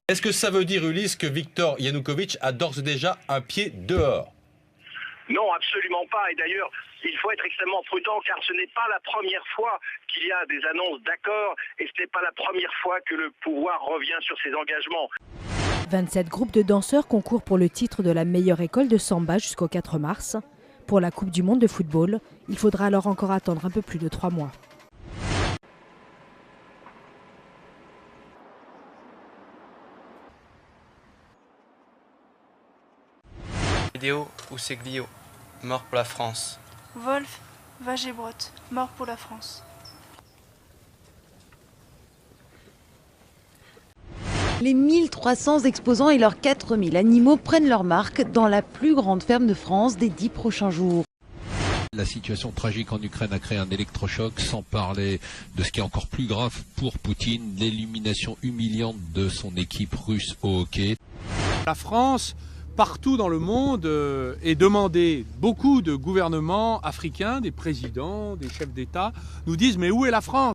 Est-ce que ça veut dire, Ulysse, que Viktor Yanukovych a d'ores et déjà un pied dehors? Non, absolument pas. Et d'ailleurs, il faut être extrêmement prudent car ce n'est pas la première fois qu'il y a des annonces d'accord et ce n'est pas la première fois que le pouvoir revient sur ses engagements. 27 groupes de danseurs concourent pour le titre de la meilleure école de samba jusqu'au 4 mars. Pour la Coupe du monde de football, il faudra alors encore attendre un peu plus de 3 mois. Vidéo ou Seglio, mort pour la France. Wolf, Vagebrot, mort pour la France. Les 1300 exposants et leurs 4000 animaux prennent leur marque dans la plus grande ferme de France des 10 prochains jours. La situation tragique en Ukraine a créé un électrochoc, sans parler de ce qui est encore plus grave pour Poutine, l'élimination humiliante de son équipe russe au hockey. La France, partout dans le monde, est demandée. Beaucoup de gouvernements africains, des présidents, des chefs d'État, nous disent « mais où est la France ?»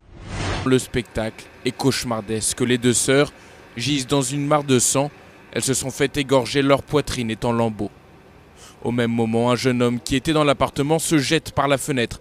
Le spectacle est cauchemardesque. Les deux sœurs gisent dans une mare de sang. Elles se sont fait égorger, leur poitrine est en lambeaux. Au même moment, un jeune homme qui était dans l'appartement se jette par la fenêtre.